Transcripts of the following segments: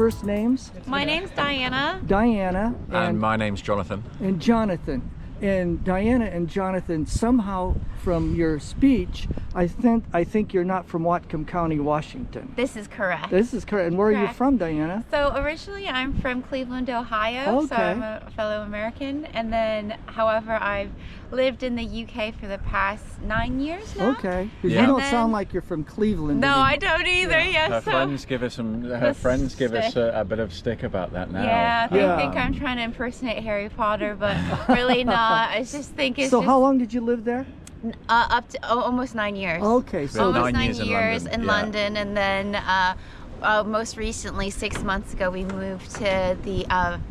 first names? My name's Diana. Diana. And my name's Jonathan. And Jonathan. And Diana and Jonathan, somehow from your speech, I think you're not from Whatcom County, Washington. This is correct. This is correct. And where are you from, Diana? So originally I'm from Cleveland, Ohio, okay. So I'm a fellow American. And then, however, I've lived in the UK for the past 9 years now. Okay. Because you don't sound like you're from Cleveland. No, anymore. I don't either. Yeah. Her friends give us a bit of stick about that now. Yeah, they think I'm trying to impersonate Harry Potter, but really not. I just think it's So how long did you live there? Up to almost 9 years. Okay, so almost 9 9 years in London, and then most recently, 6 months ago, we moved to the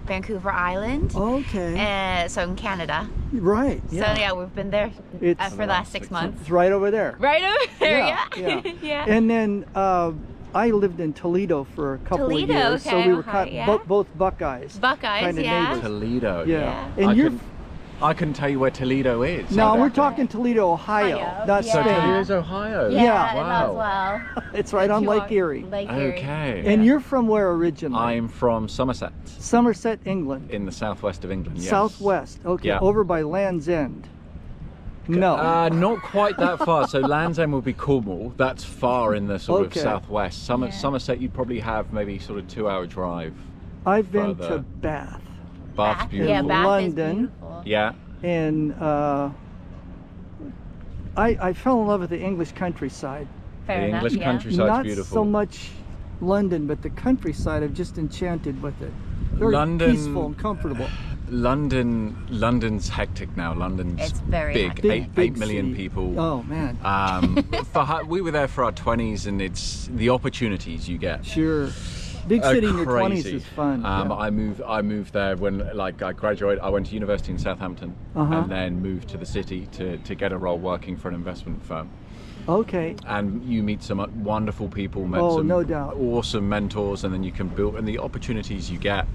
Vancouver Island. Okay. So in Canada. Right. Yeah. So yeah, we've been there for the last 6 months. It's right over there. Right over there. Yeah. Yeah. And then I lived in Toledo for a couple of years, okay, so we were both Buckeyes. Buckeyes, neighbors. Toledo. Yeah. And I couldn't tell you where Toledo is. No, we're talking Toledo, Ohio. Not So Spain. Toledo's Ohio. Yeah. Wow. As well. It's right on Lake Erie. Okay. And you're from where originally? I'm from Somerset. Somerset, England. In the southwest of England, yes. Southwest, okay. Yeah. Over by Land's End. No. Not quite that far. So Land's End would be Cornwall. That's far in the sort of southwest. Somerset, you'd probably have maybe sort of 2-hour drive. I've been to Bath. Bath's beautiful. Yeah, Bath London. is beautiful. Yeah. And I fell in love with the English countryside. Fair enough, English countryside's Not beautiful. so much London, but the countryside, I'm just enchanted with it. Very peaceful and comfortable. London's hectic now. London's big. 8 million city. people. Oh man. We were there for our 20s, and it's the opportunities you get. Sure. Big city in your 20s crazy. is fun. I moved there when I graduated. I went to university in Southampton and then moved to the city to get a role working for an investment firm. Okay. And you meet some wonderful people, met some no doubt. awesome mentors, and then you can build, and the opportunities you get.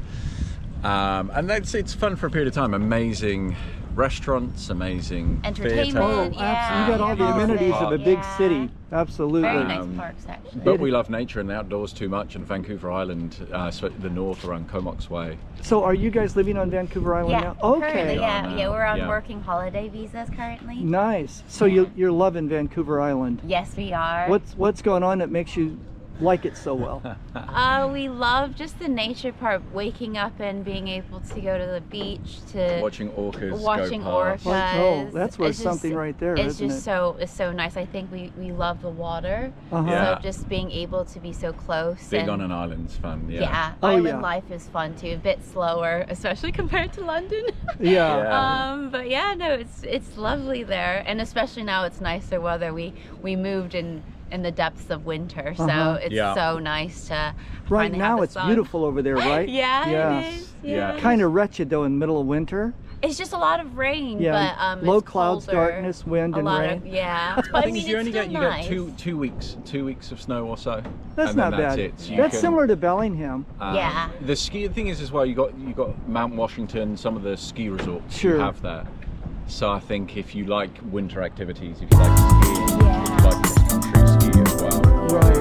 And it's fun for a period of time. Amazing restaurants, amazing entertainment. theatre. You got all the amenities of a big city. Absolutely. Very nice parks, actually. But we love nature and the outdoors too much, and Vancouver Island, the north around Comox Way. So are you guys living on Vancouver Island now? Okay. Currently, yeah, we're on working holiday visas currently. Nice. So you're loving Vancouver Island. Yes, we are. What's going on that makes you like it so well? We love just the nature part, waking up and being able to go to the beach, to watching orcas go past. Oh, that's worth something right there, it's isn't just it? It's so nice. I think we love the water, so just being able to be so close. Big on an island's fun. Yeah. Island life is fun too. A bit slower, especially compared to London. But yeah, no, it's lovely there, and especially now it's nicer weather. We moved in the depths of winter, so it's so nice to right now it's beautiful over there, right? It is. Yeah. Kind of wretched though in the middle of winter. It's just a lot of rain, but low it's clouds, colder, darkness, wind, and rain. But I mean, you it's only nice. get two weeks of snow or so. That's and not then bad. That's it. So that's similar to Bellingham. The ski thing is as well. You got Mount Washington, some of the ski resorts you have there. So I think if you like winter activities, if you like skiing, you like cross-country ski as well. Right.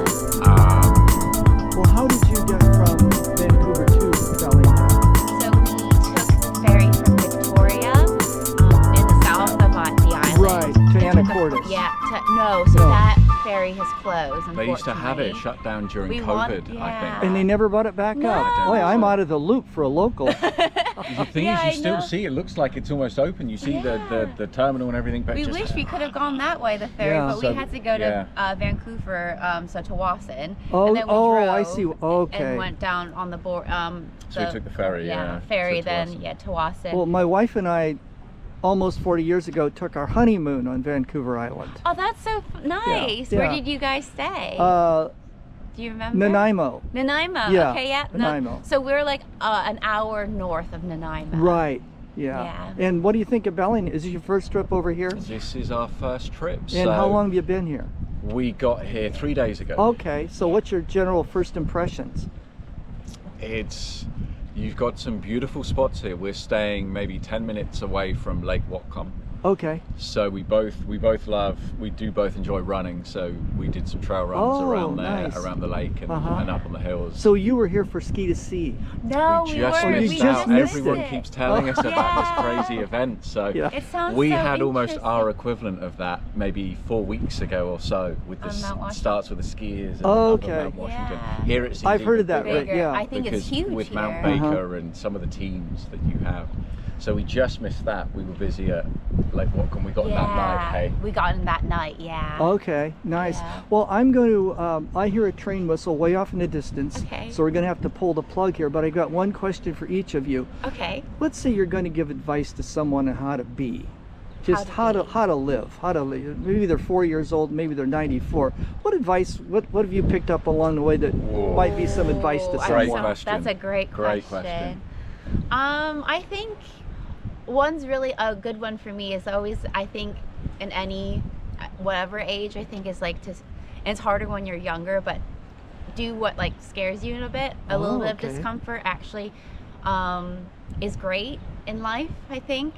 Well, how did you get from Vancouver to Bellingham? So we took the ferry from Victoria in the south of the island. Right, to Anacortes. That ferry has closed. They used to have it shut down during COVID, I think. And they never brought it back up. Boy, I'm out of the loop for a local. The thing is, you still see it looks like it's almost open. You see the terminal and everything. But we wish we could have gone that way, the ferry, but we had to go to Vancouver, so Tawasin. And then we drove I see. Okay. And went down on the board. So we took the ferry. Ferry, then Tawasin. Well, my wife and I, almost 40 years ago, took our honeymoon on Vancouver Island. Oh, that's so nice. Where did you guys stay? Do you remember? Nanaimo. Nanaimo. Yeah. Okay, Nanaimo. So we're like an hour north of Nanaimo. Right. Yeah. And what do you think of Bellingham? Is this your first trip over here? This is our first trip. And how long have you been here? We got here 3 days ago. Okay. So what's your general first impressions? You've got some beautiful spots here. We're staying maybe 10 minutes away from Lake Whatcom. Okay. So we do both enjoy running. So we did some trail runs around there, nice. around the lake and up on the hills. So you were here for Ski to See. No, we just weren't. missed You just out. missed Everyone it. keeps telling us about this crazy event. So It sounds we so had almost interesting. our equivalent of that maybe 4 weeks ago or so. With On this Mount Washington. starts with the skiers and Okay. up on Mount Washington. Yeah. Here it's I've heard of even that, bigger right? Yeah. I think because it's huge with Mount here. Baker and some of the teams that you have. So we just missed that. We were busy at Lake Watcom. We got in that night, hey? We got in that night, yeah. Okay, nice. Yeah. Well, I'm going to, I hear a train whistle way off in the distance. Okay. So we're going to have to pull the plug here, but I got one question for each of you. Okay. Let's say you're going to give advice to someone on how to be. Just how to live. Maybe they're 4 years old, maybe they're 94. What advice, what have you picked up along the way that might be some advice to Great someone? question. That's a great question. I think one's really a good one for me is always, I think in any, whatever age, I think is like to, and it's harder when you're younger, but do what like scares you a bit. A little bit of discomfort actually is great in life, I think.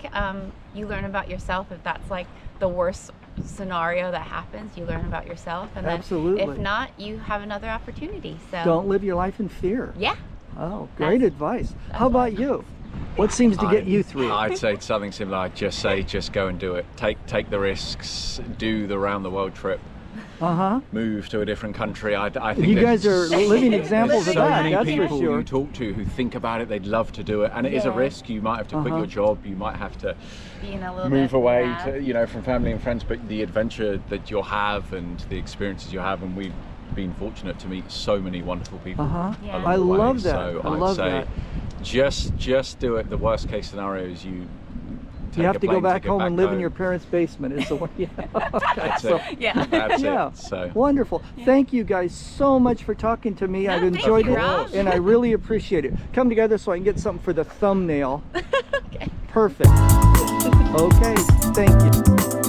You learn about yourself. If that's like the worst scenario that happens, you learn about yourself, and then if not, you have another opportunity. So don't live your life in fear. Yeah. Oh, great advice. How about you? What seems to get you through? I'd say something similar. I'd just say, just go and do it. Take the risks. Do the round the world trip. Move to a different country. I think you guys are living examples of so that. many That's people for sure. you talk to who think about it, they'd love to do it, and it is a risk. You might have to quit your job. You might have to move away to, from family and friends. But the adventure that you'll have and the experiences you have, and we've been fortunate to meet so many wonderful people. along I the way. love that. So I love I'd say that. just do it. The worst case scenario is you have to go back home and live in your parents' basement. Is the one. That's it. So wonderful. Thank you guys so much for talking to me. I've enjoyed it, and I really appreciate it. Come together so I can get something for the thumbnail. Perfect. Okay. Thank you.